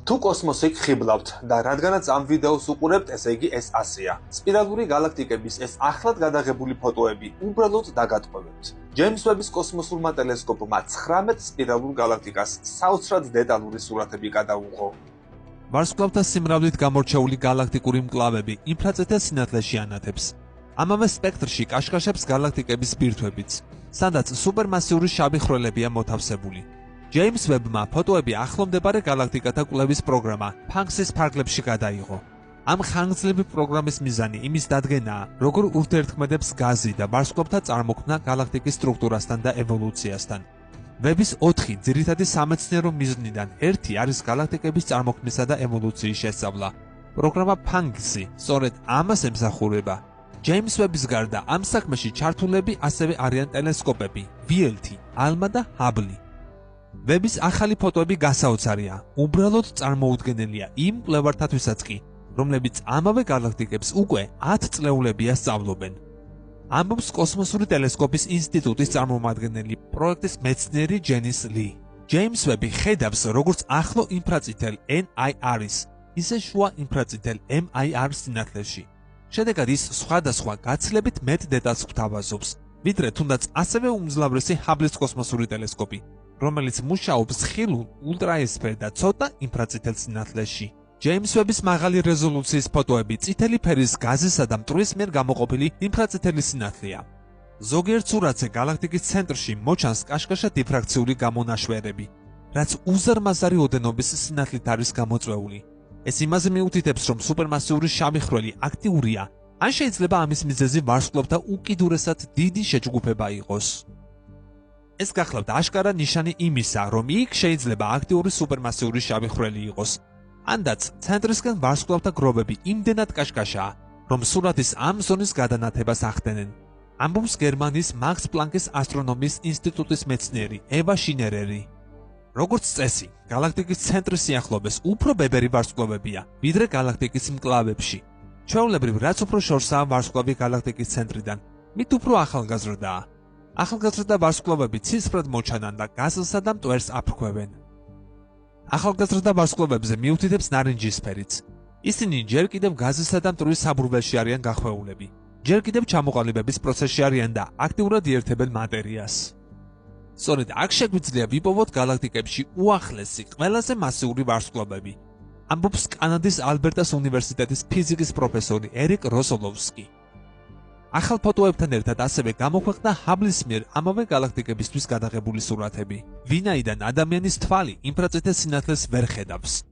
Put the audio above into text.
თუ კოსმოსი გხიბლავთ და რადგანაც ამ ვიდეოს უყურებთ, ესე იგი ეს ასეა. სპირალური გალაქტიკების ეს ახლად გადაღებული ფოტოები უბრალოდ დაგატყვევებთ. ჯეიმს ვების კოსმოსურმა ტელესკოპმა 19 სპირალურ გალაქტიკას საოცრად დეტალური სურათები გადაუღო. ვარსკვლავთა სიმრავლით გამორჩეული გალაქტიკური მკლავები ინფრაწითელ სინათლეში ანათებს. ამავე სპექტრში კაშკაშებს გალაქტიკების ბირთვებიც, სადაც სუპერმასიური შავი ხვრელებია მოთავსებული. ჯეიმს ვებმა ფოტოები ახლომდებარე გალაქტიკათა კვლევის პროგრამა ფანქსის ფარგლებში გადაიღო. ამ ხანგრძლივი პროგრამის მიზანი იმის დადგენაა, როგორ ურთიერთქმედებს გაზი და ვარსკვლავთა წარმოქმნა გალაქტიკის სტრუქტურასთან და ევოლუციასთან. ვების 4 ძირითადი სამეცნიერო მიზნიდან ერთი არის გალაქტიკების წარმოქმნისა და ევოლუციის შესწავლა. პროგრამა ფანქსი სწორედ ამას ემსახურება. ჯეიმს ვების გარდა ამ საქმეში ჩართულები ასევე არიან ტელესკოპები, VLT, ALMA და Hubble. ვების ახალი ფოტოები გასაოცარია, უბრალოდ წარმოუდგენელია იმ მკვლევართათვისაც კი, რომლებიც ამავე გალაქტიკებს უკვე 10 წლეულებია სწავლობენ. ამბობს კოსმოსური ტელესკოპის ინსტიტუტის წარმომადგენელი, პროექტის მეცნიერი ჯენის ლი. ჯეიმს ვები ხედავს როგორც ახლო ინფრაწითელ NIR-ის, ისე შუა ინფრაწითელ MIR სინათლეში. შედეგად ის სხვადასხვა გაცილებით მეტ დეტალს გვთავაზობს, ვიდრე თუნდაც ასევე უმძლავრესი ჰაბლის კოსმოსური ტელესკოპი, რომელიც მუშაობს ხილულ, ულტრაესფერ და ცოტა ინფრაწითელ სინათლეში. ჯეიმს ვების მაღალი რეზოლუციის ფოტოები წითელი ფერის გაზისა და მტვრის მიერ გამოყოფილი ინფრაწითელი სინათლეა. ზოგიერთ სურათზე გალაქტიკის ცენტრში მოჩანს კაშკაშა დიფრაქციული გამონაშვერები, რაც უზარმაზარი ოდენობის სინათლით არის გამოწვეული. ეს იმაზე მიუთითებს, რომ სუპერმასიური შავი ხვრელი აქტიურია, ან შეიძლება ამის მიზეზი ვარსკვლავთა უკიდურესად დიდი შეჯგუფება იყოს. ეს გახლავთ აშკარა ნიშანი იმისა, რომ იქ შეიძლება აქტიური სუპერმასიური შავი ხვრელი იყოს. ანდაც ცენტრისკენ ვარსკვლავთა გროვები იმდენად კაშკაშაა, რომ სურათის ამ ზონის გადანათებას ახდენენ. ამბობს გერმანიის მაქს პლანკის ასტრონომიის ინსტიტუტის მეცნიერი ევა შინერერი. როგორც წესი, გალაქტიკის ცენტრის სიახლოვეს უფრო ბებერი ვარსკვლავებია, ვიდრე გალაქტიკის მკლავებში. ჩვეულებრივ, რაც უფრო შორსაა ვარსკვლავი გალაქტიკის ცენტრიდან, მით უფრო ახალგაზრდაა. ახალგაზრდა ვარსკვლავები ცისფრად მოჩანან და გაზსა და მტვერს აფრქვევენ. ახალგაზრდა ვარსკვლავებზე მიუთითებს ნარინჯისფერიც. ისინი ჯერ კიდევ გაზისა და მტვრის საბრუველში არიან გახვეულები, ჯერ კიდევ ჩამოყალიბების პროცესში არიან და აქტიურად იერთებენ მატერიას. სწორედ აქ შეგვიძლია ვიპოვოთ გალაქტიკებში უახლესი, ყველაზე მასიური ვარსკვლავები, ამბობს კანადის ალბერტას უნივერსიტეტის ფიზიკის პროფესორი ერიკ როსოლოვსკი. ახალ ფოტოებთან ერთად ასევე გამოქვეყნდა ჰაბლის მიერ ამავე გალაქტიკებისთვის გადაღებული სურათები, ვინაიდან ადამიანის თვალი ინფრაწითელ სინათლეს ვერ ხედავს.